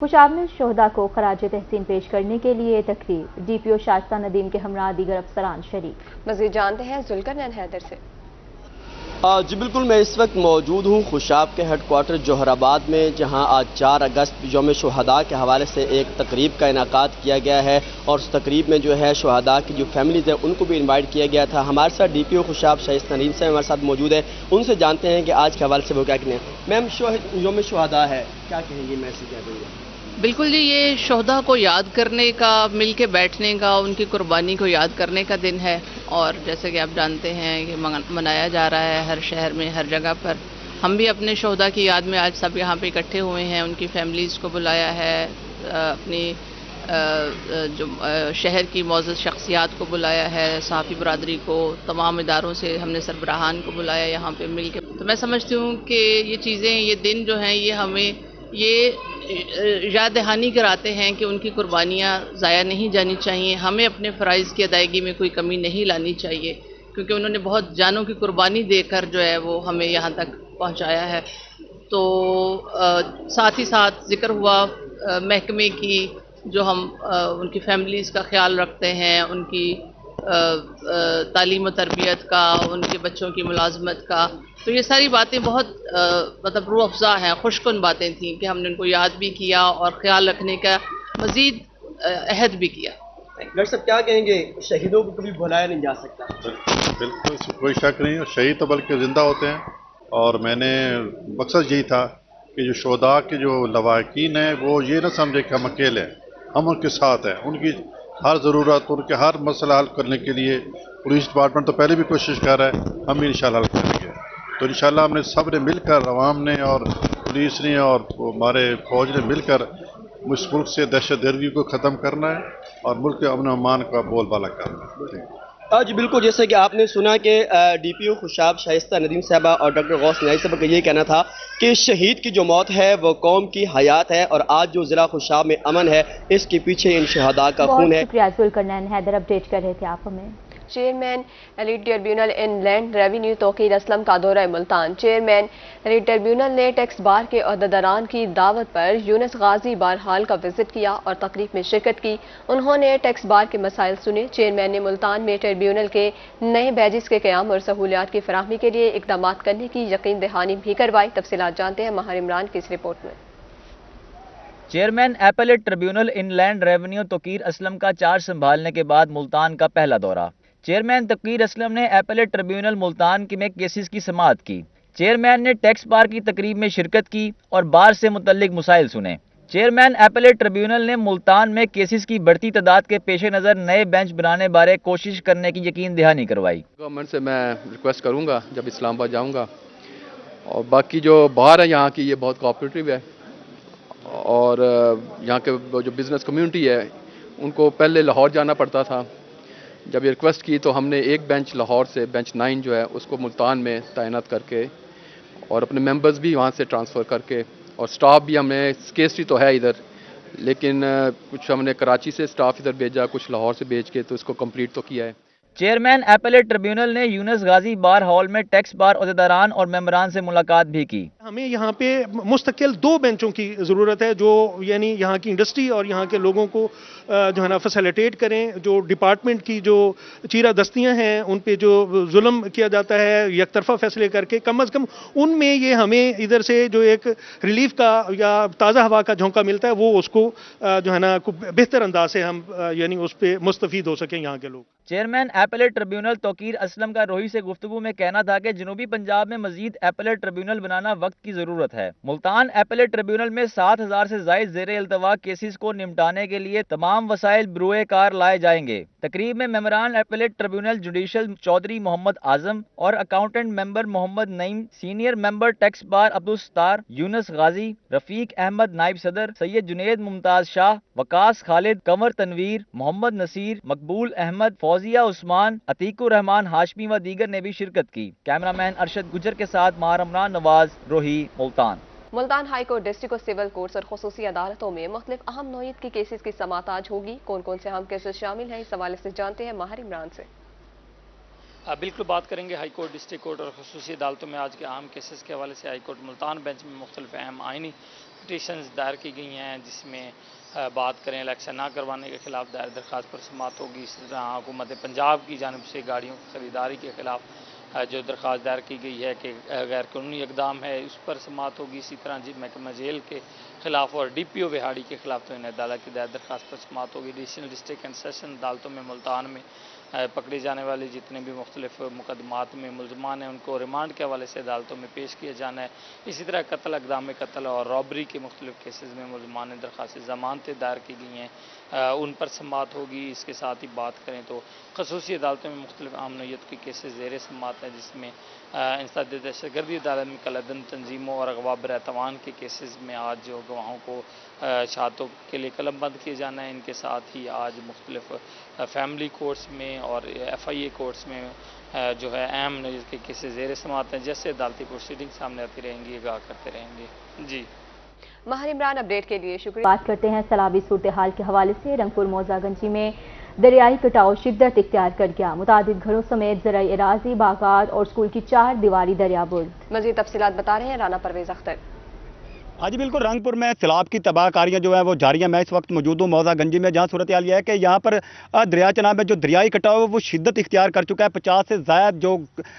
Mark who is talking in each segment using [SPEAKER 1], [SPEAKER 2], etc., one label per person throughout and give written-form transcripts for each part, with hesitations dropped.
[SPEAKER 1] खुशाब में शोहदा को खराज तहसीन पेश करने के लिए तकरीब DPO शाइस्ता नदीम के हमरा दीगर अफसरान शरीक।
[SPEAKER 2] मज़ीद जानते हैं जुल्करनैन हैदर से।
[SPEAKER 3] जी बिल्कुल, मैं इस वक्त मौजूद हूँ खुशाब के हेडक्वार्टर जोहराबाद में, जहाँ आज 4 अगस्त यौम शुहदा के हवाले से एक तकरीब का इनेकाद किया गया है और उस तकरीब में जो है शुहदा की जो फैमिलीज़ हैं उनको भी इनवाइट किया गया था। हमारे साथ DPO खुशाब शाइस्ता नदीम से हमारे साथ मौजूद है, उनसे जानते हैं कि आज के हवाले से वो क्या कहें। मैम, यौम शुहदा है, क्या कहेंगी, मैसेज क्या देंगे?
[SPEAKER 4] बिल्कुल जी, ये शोहदा को याद करने का, मिल के बैठने का, उनकी कुर्बानी को याद करने का दिन है और जैसे कि आप जानते हैं कि मनाया जा रहा है हर शहर में, हर जगह पर। हम भी अपने शोहदा की याद में आज सब यहाँ पे इकट्ठे हुए हैं, उनकी फैमिलीज़ को बुलाया है, अपनी जो शहर की मौजूद शख्सियात को बुलाया है, सहाफ़ी बरादरी को, तमाम इदारों से हमने सरबराहान को बुलाया यहाँ पे मिल के। तो मैं समझती हूँ कि ये चीज़ें, ये दिन जो हैं, ये हमें ये याद दहानी कराते हैं कि उनकी कुर्बानियाँ ज़ाया नहीं जानी चाहिए। हमें अपने फ़राइज़ की अदायगी में कोई कमी नहीं लानी चाहिए, क्योंकि उन्होंने बहुत जानों की कुर्बानी देकर जो है वो हमें यहाँ तक पहुँचाया है। तो साथ ही साथ ज़िक्र हुआ महकमे की, जो हम उनकी फैमिलीज़ का ख्याल रखते हैं, उनकी तालीम व तरबियत का, उनके बच्चों की मुलाजमत का। तो ये सारी बातें बहुत मतलब रूह अफ़ज़ा हैं, खुशकुन बातें थीं कि हमने उनको याद भी किया और ख्याल रखने का मज़ीद अहद भी किया।
[SPEAKER 3] डॉक्टर साहब, क्या कहेंगे, शहीदों को कभी भुलाया नहीं जा सकता?
[SPEAKER 5] बिल्कुल, कोई शक नहीं, शहीद तो बल्कि ज़िंदा होते हैं। और मैंने मकसद यही था कि जो शोहदा के जो लवाकिन हैं वो ये ना समझे कि हम अकेले हैं, हम उनके साथ हैं। उनकी हर ज़रूरत, उनके हर मसला हल करने के लिए पुलिस डिपार्टमेंट तो पहले भी कोशिश कर रहा है, हम भी इंशाल्लाह हल करेंगे। तो इंशाल्लाह हमने सब ने मिलकर, अवाम ने और पुलिस ने और हमारे फौज ने मिलकर इस मुल्क से दहशतगर्दी को ख़त्म करना है और मुल्क के अमन अमान का बोलबाला करना है।
[SPEAKER 3] जी बिल्कुल, जैसे कि आपने सुना कि DPO खुशाब शाइस्ता नदीम साहबा और डॉक्टर गौस न्याई साहब का ये कहना था कि शहीद की जो मौत है वो कौम की हयात है और आज जो ज़िला खुशाब में अमन है इसके पीछे इन शहदा का खून है।
[SPEAKER 1] शुक्रिया जुल्करनैन हैदर, अपडेट कर रहे थे आप हमें।
[SPEAKER 2] चेयरमैन एलीट ट्रिब्यूनल इन लैंड रेवेन्यू तौकीर असलम का दौरा मुल्तान। चेयरमैन एलीट ट्रिब्यूनल ने टैक्स बार के अहदेदारान की दावत पर यूनुस गाजी बार हाल का विजिट किया और तकरीब में शिरकत की। उन्होंने टैक्स बार के मसाइल सुने। चेयरमैन ने मुल्तान में ट्रिब्यूनल के नए बैजिस के क़याम और सहूलियात की फराहमी के लिए इकदाम करने की यकीन दहानी भी करवाई। तफसीलात जानते हैं माहिर इमरान की इस रिपोर्ट में।
[SPEAKER 6] Chairman appellate tribunal inland revenue Tauqeer Aslam का चार्ज संभालने के बाद मुल्तान का पहला दौरा। चेयरमैन तौकीर असलम ने एपेलेट ट्रिब्यूनल मुल्तान में केसेस की समाअत की। चेयरमैन ने टैक्स बार की तकरीब में शिरकत की और बार से मुतल्लिक मसाइल सुने। चेयरमैन एपेलेट ट्रिब्यूनल ने मुल्तान में केसेस की बढ़ती तादाद के पेश नज़र नए बेंच बनाने बारे कोशिश करने की यकीन दहानी करवाई।
[SPEAKER 7] गवर्नमेंट से मैं रिक्वेस्ट करूँगा जब इस्लामाबाद जाऊँगा, और बाकी जो बाहर है यहाँ की, ये बहुत कोऑपरेटिव है और यहाँ के जो बिज़नेस कम्युनिटी है उनको पहले लाहौर जाना पड़ता था। जब ये रिक्वेस्ट की तो हमने एक बेंच लाहौर से, बेंच 9 जो है उसको मुल्तान में तैनात करके और अपने मेंबर्स भी वहाँ से ट्रांसफ़र करके, और स्टाफ भी हमें स्केर्सिटी तो है इधर, लेकिन कुछ हमने कराची से स्टाफ इधर भेजा, कुछ लाहौर से भेज के, तो इसको कंप्लीट तो किया है।
[SPEAKER 6] चेयरमैन एपेलेट ट्रिब्यूनल ने यूनुस गाजी बार हॉल में टैक्स बार अहदेदारान और मेंबरान से मुलाकात भी की।
[SPEAKER 8] हमें यहाँ पे मुस्तकिल 2 बेंचों की ज़रूरत है, जो यानी यहाँ की इंडस्ट्री और यहाँ के लोगों को जो है ना फैसिलिटेट करें। जो डिपार्टमेंट की जो चीरा दस्तियाँ हैं उन पे जो जुल्म किया जाता है एक तरफा फैसले करके, कम अज़ कम उनमें ये हमें इधर से जो एक रिलीफ का या ताज़ा हवा का झोंका मिलता है, वो उसको जो है ना बेहतर अंदाज से हम यानी उस पर मुस्तफ़ीद हो सकें यहाँ के लोग।
[SPEAKER 6] Chairman appellate tribunal Tauqeer Aslam का रोही से गुफ्तगू में कहना था कि जनूबी पंजाब में मजीद एपेलेट ट्रिब्यूनल बनाना वक्त की जरूरत है। मुल्तान एपेलेट ट्रिब्यूनल में 7000 से जायद ज़ेर इल्तवा केसेस को निपटाने के लिए तमाम वसाइल बरूए कार लाए जाएंगे। तकरीब में मेंबरान appellate tribunal judicial Chaudhry Mohammad Azam और accountant member Mohammad Naeem, senior member tax bar Abdul Sattar, Younus Ghazi, Rafiq Ahmed नाइब सदर, सैयद जुनेद मुमताज शाह, वकास खालिद, कंवर तनवीर, मोहम्मद नसीर, मकबूल अहमद, फौजिया उस्मान, अतीकुर रहमान हाशमी व दीगर ने भी शिरकत की। कैमरामैन अरशद गुजर के साथ माहिर इमरान नवाज, रोही, Multan.
[SPEAKER 2] Multan high court, district और सिविल कोर्ट्स और खुसूसी अदालतों में मुख्तलिफ अहम नौइयत की केसेस की समाअत आज होगी। कौन कौन से अहम केसेस शामिल हैं, इस हवाले से जानते हैं माहिर इमरान से।
[SPEAKER 9] बिल्कुल बात करेंगे हाई कोर्ट, डिस्ट्रिक्ट कोर्ट और खुसूसी अदालतों में आज के अहम केसेस के हवाले से। हाई कोर्ट मुल्तान बेंच में मुख्तलिफ अहम आइनी پٹیشنز دائر کی گئی ہیں، جس میں بات کریں الیکشن نہ کروانے کے خلاف دائر درخواست پر سماعت ہوگی. اس طرح حکومت پنجاب کی جانب سے گاڑیوں کی خریداری کے خلاف جو درخواست دائر کی گئی ہے کہ غیر قانونی اقدام ہے، اس پر سماعت ہوگی. اسی طرح محکمہ جیل کے خلاف اور ڈی پی او وہاڑی کے خلاف توہین عدالت کی دائر درخواست پر سماعت ہوگی. ایڈیشنل ڈسٹرکٹ اینڈ سیشن عدالتوں میں ملتان میں پکڑے جانے والے جتنے بھی مختلف مقدمات میں ملزمان ہیں ان کو ریمانڈ کے حوالے سے عدالتوں میں پیش کیا جانا ہے. اسی طرح قتل، اقدام قتل اور رابری کے مختلف کیسز میں ملزمان درخواست ضمانتیں دائر کی گئی ہیں، ان پر سماعت ہوگی. اس کے ساتھ ہی بات کریں تو خصوصی عدالتوں میں مختلف عام نوعیت کے کیسز زیر سماعت ہیں، جس میں انسداد دہشت گردی عدالت میں کلعدم تنظیموں اور اغوا برائے کے کیسز میں آج جو گواہوں کو شہادتوں کے لیے قلم بند کیے جانا ہے. ان کے ساتھ ہی آج مختلف فیملی کورٹس میں اور ایف آئی اے کورٹس میں جو ہے اہم نوعیت کے کیسز زیر سماعت ہیں. جیسے عدالتی پروسیڈنگ سامنے آتی رہیں گی آگاہ کرتے رہیں گے. جی
[SPEAKER 2] ماہر عمران اپڈیٹ کے لیے شکریہ.
[SPEAKER 1] بات کرتے ہیں سیلابی صورتحال کے حوالے سے. رنگپور موزہ گنجی میں دریائی کٹاؤ شدت اختیار کر گیا. متعدد گھروں سمیت زرعی اراضی، باغات اور اسکول کی 4 دیواری دریا برد.
[SPEAKER 2] مزید تفصیلات بتا رہے ہیں رانا پرویز اختر.
[SPEAKER 10] ہاں جی بالکل، رنگپور میں سیلاب کی تباہ کاریاں جو ہیں وہ جاری ہیں. میں اس وقت موجود ہوں موزہ گنجی میں، جہاں صورتحال یہ ہے کہ یہاں پر دریا چناب میں جو دریائی کٹاؤ وہ شدت اختیار کر چکا ہے. 50 سے زائد جو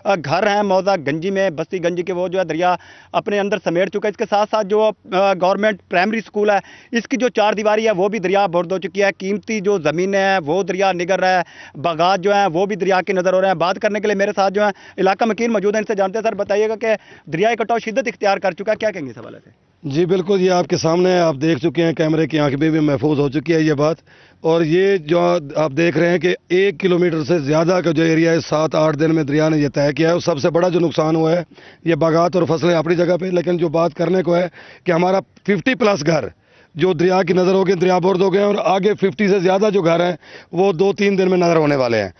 [SPEAKER 10] گھر ہیں موزہ گنجی میں، بستی گنجی کے، وہ جو ہے دریا اپنے اندر سمیٹ چکا ہے. اس کے ساتھ ساتھ جو گورنمنٹ پرائمری اسکول ہے اس کی جو 4 دیواری ہے وہ بھی دریا برد ہو چکی ہے. قیمتی جو زمینیں ہیں وہ دریا نگر رہا ہے، باغات جو ہیں وہ بھی دریا کے نظر ہو رہے ہیں. بات کرنے کے لیے میرے ساتھ جو ہیں علاقہ مکین موجود ہیں، ان سے جانتے ہیں. سر بتائیے گا کہ دریائی کٹاؤ شدت اختیار کر چکا ہے، کیا کہیں گے اس حوالے سے؟
[SPEAKER 11] جی بالکل، یہ آپ کے سامنے ہے، آپ دیکھ چکے ہیں، کیمرے کی آنکھ بھی محفوظ ہو چکی ہے یہ بات. اور یہ جو آپ دیکھ رہے ہیں کہ 1 کلومیٹر سے زیادہ کا جو ایریا ہے 7-8 دن میں دریا نے یہ طے کیا ہے. سب سے بڑا جو نقصان ہوا ہے یہ باغات اور فصلیں اپنی جگہ پہ، لیکن جو بات کرنے کو ہے کہ ہمارا 50+ گھر جو دریا کی نظر ہو گئے، دریا برد ہو گئے ہیں، اور آگے 50 سے زیادہ جو گھر ہیں وہ 2-3 دن میں نظر ہونے والے ہیں.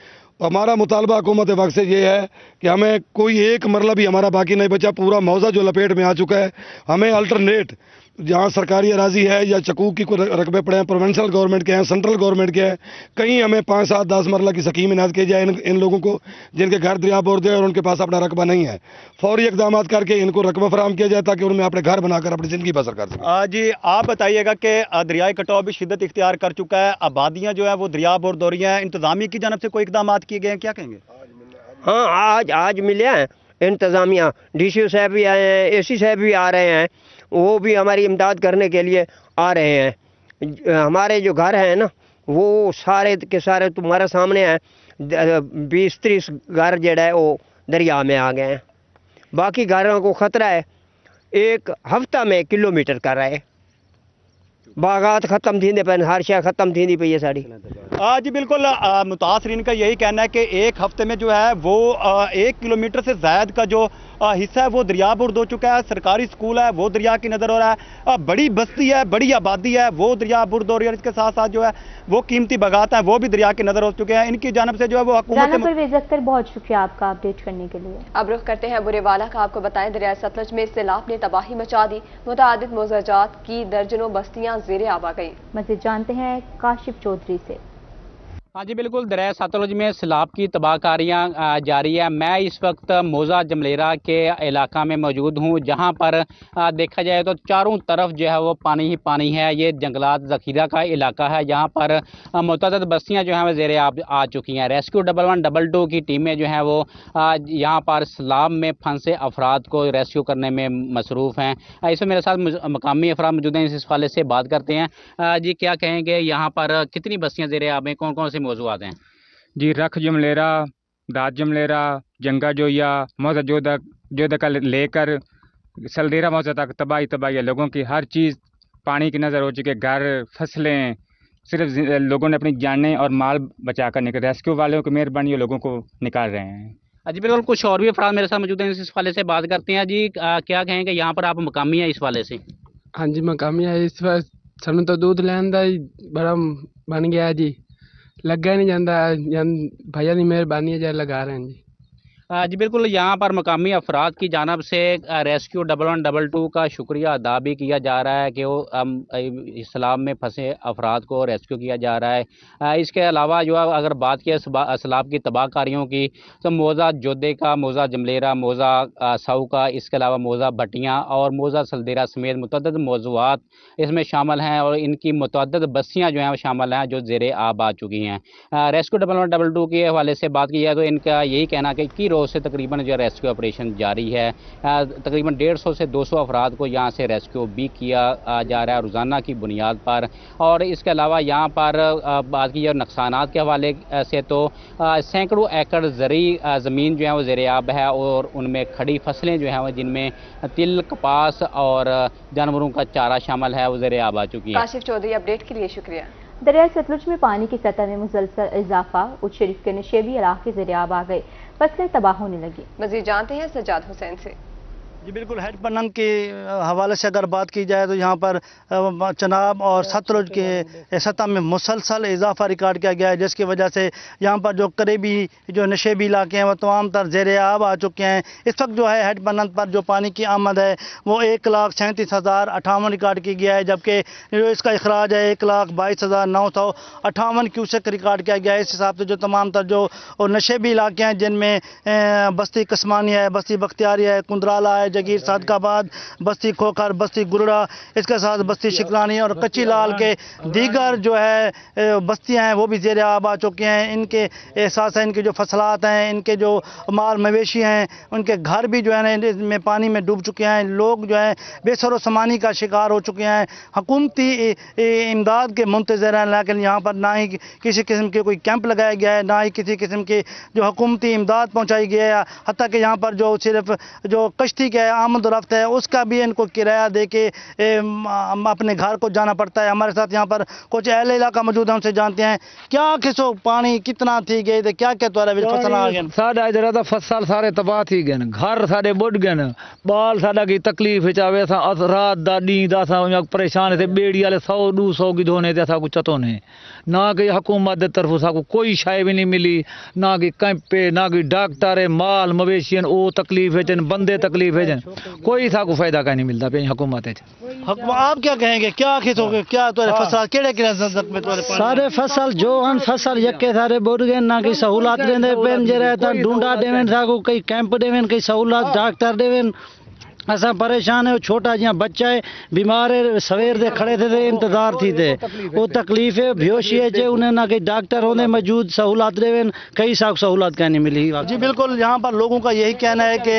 [SPEAKER 11] ہمارا مطالبہ حکومت وقت سے یہ ہے کہ ہمیں کوئی ایک مرلہ بھی ہمارا باقی نہیں بچا. پورا موزہ جو لپیٹ میں آ چکا ہے. ہمیں الٹرنیٹ جہاں سرکاری اراضی ہے یا چکوک کی کوئی رقبے پڑے ہیں، پروونشل گورنمنٹ کے ہیں، سینٹرل گورنمنٹ کے ہیں، کہیں ہمیں 5-7-10 مرلہ کی سکیم عنایت کی جائے ان لوگوں کو جن کے گھر دریا برد ہے اور ان کے پاس اپنا رقبہ نہیں ہے. فوری اقدامات کر کے ان کو رقبہ فراہم کیا جائے تاکہ ان میں اپنے گھر بنا کر اپنی زندگی بسر کر سکیں.
[SPEAKER 10] جی آپ بتائیے گا کہ دریائی کٹاؤ بھی شدت اختیار کر چکا ہے، آبادیاں جو ہیں وہ دریا برد ہو رہی ہیں. انتظامیہ کی جانب سے کوئی اقدامات کیے گئے ہیں، کیا کہیں گے؟
[SPEAKER 12] ہاں آج ملے ہیں انتظامیہ، ڈی سی او صاحب بھی آئے ہیں، اے سی صاحب بھی آ رہے ہیں، وہ بھی ہماری امداد کرنے کے لیے آ رہے ہیں. ہمارے جو گھر ہیں نا وہ سارے کے سارے تمہارے سامنے ہیں. 20-30 گھر جڑا ہے وہ دریا میں آ گئے ہیں. باقی گھروں کو خطرہ ہے. 1 ہفتہ میں کلومیٹر کر رہے. باغات ختم تھیندے پہ، ہر شے ختم تھیندی پئی ہے ساڑی.
[SPEAKER 10] جی بالکل، متاثرین کا یہی کہنا ہے کہ 1 ہفتے میں جو ہے وہ 1 کلومیٹر سے زائد کا جو حصہ ہے وہ دریا برد ہو چکا ہے. سرکاری اسکول ہے وہ دریا کی نظر ہو رہا ہے، بڑی بستی ہے، بڑی آبادی ہے وہ دریا برد ہو رہی ہے. اس کے ساتھ ساتھ جو ہے وہ قیمتی باغات ہیں وہ بھی دریا کی نظر ہو چکے ہیں. ان کی جانب سے جو ہے وہ
[SPEAKER 1] رانا پرویز اختر بہت شکریہ آپ کا اپڈیٹ کرنے کے لیے.
[SPEAKER 2] اب رخ کرتے ہیں برے والا کا. آپ کو بتائیں دریائے ستلج میں سیلاب نے تباہی مچا دی. متعدد مزاجات کی درجنوں بستیاں زیر آب آ گئی.
[SPEAKER 1] مزید جانتے ہیں کاشف چودھری سے.
[SPEAKER 13] ہاں جی بالکل، دریائے ستلج میں سیلاب کی تباہ کاریاں جاری ہیں. میں اس وقت موزہ جملیرہ کے علاقہ میں موجود ہوں، جہاں پر دیکھا جائے تو چاروں طرف جو ہے وہ پانی ہی پانی ہے. یہ جنگلات ذخیرہ کا علاقہ ہے، جہاں پر متعدد بستیاں جو ہیں وہ زیر آب آ چکی ہیں. ریسکیو 112 کی ٹیمیں جو ہیں وہ یہاں پر سیلاب میں پھنسے افراد کو ریسکیو کرنے میں مصروف ہیں. اس میں میرے ساتھ مقامی افراد موجود ہیں، اس حوالے سے بات کرتے ہیں. جی کیا کہیں گے، یہاں پر کتنی بستیاں زیر آب ہیں، کون کون سے موضوعات ہیں؟
[SPEAKER 14] جی رکھ جملیرہ، داد جملیرہ، جنگا جویا، موزہ جودہ لے کر سلدیرہ موزہ تک تباہی ہے. لوگوں کی ہر چیز پانی کی نظر ہو چکی ہے. گھر، فصلیں، صرف لوگوں نے اپنی جانیں اور مال بچا کر نکل. ریسکیو والوں کی مہربانی ہے، لوگوں کو نکال رہے ہیں.
[SPEAKER 13] جی بالکل، کچھ اور بھی افراد میرے ساتھ موجود ہیں، اس حوالے سے بات کرتے ہیں. جی کیا کہیں گے، یہاں پر آپ مقامی ہیں اس حوالے سے؟
[SPEAKER 15] ہاں جی مقامی ہے. اس وقت سانوں تو دودھ لین دا بڑا بن گیا جی، لگا نہیں جاتا. بھیا کی مہربانی ہے جی، لگا رہے ہیں جی.
[SPEAKER 13] जी बिल्कुल, यहाँ पर मकामी अफराद की जानब से रेस्क्यू 1112 का शुक्रिया अदा भी किया जा रहा है कि वो इस्लाम में फंसे अफराद को रेस्क्यू किया जा रहा है। इसके अलावा जो है अगर बात की असलाब की तबाहकारियों की तो मौज़ा जोदे का, मौज़ा जमलेरा, मौज़ा साऊ का, इसके अलावा मौज़ा भटियाँ और मौज़ा सलदेरा समेत मुतअद्दिद मौज़ूआत इसमें शामिल हैं और इनकी मुतअद्दिद बस्तियाँ जो हैं वो शामिल हैं जो ज़ेरे आब आ चुकी हैं। रेस्क्यू 1112 के हवाले से बात की जाए तो इनका यही कहना है कि रोज़ से तकरीबन जो रेस्क्यू ऑपरेशन जारी है। तकरीबन 150 से 200 अफराद को यहाँ से रेस्क्यू भी किया जा रहा है रोज़ाना की बुनियाद पर। और इसके अलावा यहाँ पर बात की जाए नुकसानात के हवाले से तो सैकड़ों एकड़ ज़री ज़मीन जो है वो ज़ेरे-आब है और उनमें खड़ी फसलें जो हैं वो जिनमें तिल, कपास और जानवरों का चारा शामिल है वो ज़ेरे-आब आ चुकी है।
[SPEAKER 2] काशिफ चौधरी, अपडेट के लिए शुक्रिया।
[SPEAKER 1] दरिया सतलुज में पानी की सतह में मुसलसल इजाफा, उच्च शरीफ के नशेबी इलाके ज़ेरे-आब आ गए, फसलें तबाह होने लगी।
[SPEAKER 2] मज़ीद जानते हैं सज्जाद हुसैन से।
[SPEAKER 16] जी बिल्कुल, हेड पन्नन के हवाले से अगर बात की जाए तो यहाँ पर चनाब और सतलुज के सतह में मुसलसल इजाफा रिकॉर्ड किया गया है, जिसकी वजह से यहाँ पर जो करीबी जो नशेबी इलाके हैं वो तमाम तर ज़ेरे आब आ चुके हैं। इस वक्त जो है हेड पन्नन पर जो पानी की आमद है वो 1,37,058 रिकॉर्ड की गया है, जबकि जो इसका अखराज है 1,22,958 क्यूसेक रिकॉर्ड किया गया है। इस हिसाब से जो तमाम तर जो नशेबी इलाके हैं जिनमें बस्ती कस्मानिया है, बस्ती बख्तियारी है, कुंदराला है, जगीर सादकाबाद, बस्ती खोखर, बस्ती गुरड़ा, इसके साथ बस्ती शिकलानी और कच्ची लाल के दीगर जो है बस्तियां हैं वो भी ज़ेरे आब आ चुके हैं। इनके साथ इनके जो फसलात हैं, इनके जो माल मवेशी हैं, उनके घर भी जो है ना इसमें पानी में डूब चुके हैं। लोग जो है बेसरो समानी का शिकार हो चुके हैं। हुकूमती इमदाद के मुंतज़र हैं, लेकिन यहाँ पर ना ही किसी किस्म के कोई कैंप लगाया गया है, ना ही किसी किस्म की जो हुकूमती इमदाद पहुँचाई गई है। हत्ता कि यहाँ पर जो सिर्फ जो कश्ती के आमद रफ्त है उसका भी इनको किराया दे के अपने घर को जाना पड़ता है। हमारे साथ यहाँ पर कुछ अहले इलाका मौजूद है, उनसे जानते हैं क्या किसो पानी कितना थी गए थे, क्या क्या तुम्हारा फसल आ गए?
[SPEAKER 17] साडा इधर तो फसल सारे तबाह थी गए, घर साडे बुढ़ गए, बाल साडा की तकलीफ चावे अस रात दा डी दा परेशान थे। बेड़ी वाले 100-200 की धोने थे असा कुछ चतो ने, ना कि हुकूमत की तरफ साको कोई शाय भी नहीं मिली, ना कि कैंपे, ना कि डॉक्टर, माल मवेशियन वो तकलीफ है, बंदे तकलीफ है, कोई था को फायदा का नहीं मिलता पे हुकूमत है।
[SPEAKER 16] आप क्या कहेंगे, क्या खेतोगे, क्या तुम्हारे फसल केड़े में तुम्हारे
[SPEAKER 17] सारे फसल जो हम फसल यके सारे बुढ़ गए, ना की सहूलत देंदे पेन जे रहता ढूंढा देवेन साको कई कैंप देवेन कई सहूलत डॉक्टर देवेन असा परेशान है। छोटा जिया बच्चा है बीमार है, सवेर दे खड़े थे इंतजार थी थे वो तकलीफ है बेहोशी है जे उन्हें ना कहीं डॉक्टर होने मौजूद सहूलत देवेन कई साक सहूलत क्या नहीं मिली।
[SPEAKER 16] जी बिल्कुल, यहाँ पर लोगों का यही कहना है कि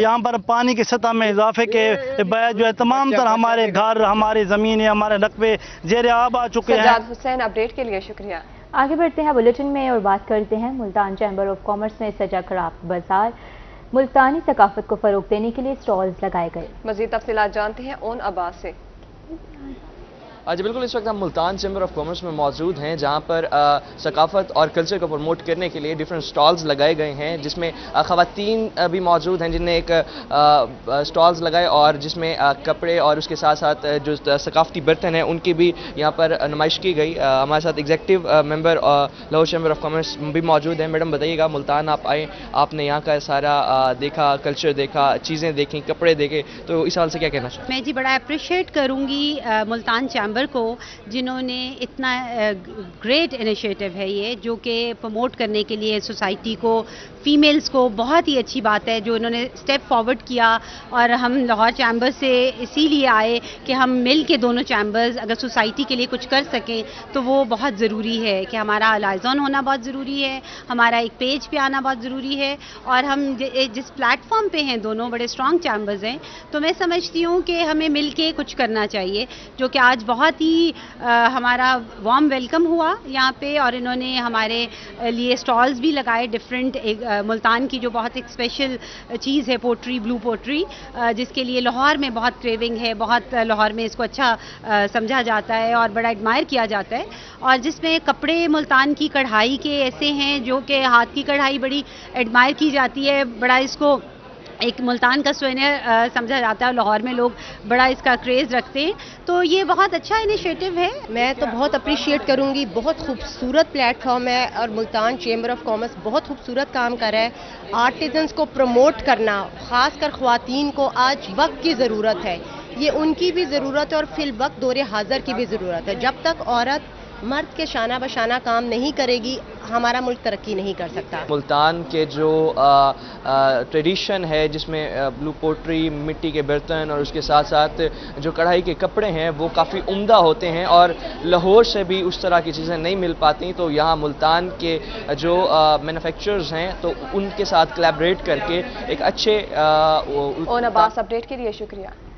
[SPEAKER 16] यहाँ पर पानी की सतह में इजाफे के बाद जो है तमाम तर हमारे घर, हमारी ज़मीन, हमारे रकबे ज़ेरे आब आ चुके हैं।
[SPEAKER 2] सज्जाद हुसैन, अपडेट के लिए शुक्रिया।
[SPEAKER 1] आगे बढ़ते हैं बुलेटिन में और बात करते हैं मुल्तान चैम्बर ऑफ कॉमर्स में सजा क्राफ्ट बाजार मुल्तानी सकाफत को फरोग देने के लिए स्टॉल्स लगाए गए।
[SPEAKER 2] मज़ीद तफसीलात जानते हैं ओन अब्बास से।
[SPEAKER 18] जी बिल्कुल, इस वक्त हम मुल्तान चैम्बर ऑफ कॉमर्स में मौजूद हैं जहां पर सकाफत और कल्चर को प्रमोट करने के लिए डिफरेंट स्टॉल्स लगाए गए हैं, जिसमें ख़वातीन भी मौजूद हैं जिनने एक स्टॉल्स लगाए और जिसमें कपड़े और उसके साथ साथ जो सकाफती बर्तन हैं उनकी भी यहाँ पर नुमाइश की गई। हमारे साथ executive member Lahore chamber of commerce भी मौजूद हैं। मैडम बताइएगा, मुल्तान आप आए, आपने यहाँ का सारा देखा, कल्चर देखा, चीज़ें देखी, कपड़े देखे, तो इस हाल से क्या कहना चाहते हैं?
[SPEAKER 19] मैं जी बड़ा अप्रिशिएट करूँगी मुल्तान चैम्बर को, जिन्होंने इतना ग्रेट इनिशिएटिव है ये, जो कि प्रमोट करने के लिए सोसाइटी को, फीमेल्स को बहुत ही अच्छी बात है जो इन्होंने स्टेप फॉरवर्ड किया। और हम लाहौर चैम्बर से इसीलिए आए कि हम मिल के दोनों चैम्बर्स अगर सोसाइटी के लिए कुछ कर सकें तो वो बहुत ज़रूरी है कि हमारा लाइजॉन होना बहुत ज़रूरी है, हमारा एक पेज पे आना बहुत ज़रूरी है। और हम जिस प्लेटफॉर्म पे हैं, दोनों बड़े स्ट्रॉन्ग चैम्बर्स हैं, तो मैं समझती हूँ कि हमें मिल के कुछ करना चाहिए, जो कि आज बहुत ही हमारा वार्म वेलकम हुआ यहाँ पे। और इन्होंने हमारे लिए स्टॉल्स भी लगाए डिफरेंट, मुल्तान की जो बहुत एक स्पेशल चीज़ है पोट्री, ब्लू पोट्री, जिसके लिए लाहौर में बहुत क्रेविंग है, बहुत लाहौर में इसको अच्छा समझा जाता है और बड़ा एडमायर किया जाता है। और जिसमें कपड़े मुल्तान की कढ़ाई के ऐसे हैं जो कि हाथ की कढ़ाई बड़ी एडमायर की जाती है, बड़ा इसको ایک ملتان کا سوینئر سمجھا جاتا ہے. لاہور میں لوگ بڑا اس کا کریز رکھتے ہیں, تو یہ بہت اچھا انیشیٹو ہے.
[SPEAKER 20] میں تو بہت اپریشیٹ کروں گی. بہت خوبصورت پلیٹ فارم ہے اور ملتان چیمبر آف کامرس بہت خوبصورت کام کر رہا ہے. آرٹیزنس کو پروموٹ کرنا, خاص کر خواتین کو آج وقت کی ضرورت ہے. یہ ان کی بھی ضرورت ہے اور فی الوقت دور حاضر کی بھی ضرورت ہے. جب تک عورت مرد کے شانہ بشانہ کام نہیں کرے گی, ہمارا ملک ترقی نہیں کر سکتا.
[SPEAKER 18] ملتان کے جو ٹریڈیشن ہے جس میں بلو پوٹری, مٹی کے برتن اور اس کے ساتھ ساتھ جو کڑھائی کے کپڑے ہیں وہ کافی عمدہ ہوتے ہیں اور لاہور سے بھی اس طرح کی چیزیں نہیں مل پاتی. تو یہاں ملتان کے جو مینوفیکچررز ہیں تو ان کے ساتھ کلیبریٹ کر کے ایک اچھے
[SPEAKER 2] اون عباس اپڈیٹ کے لیے شکریہ.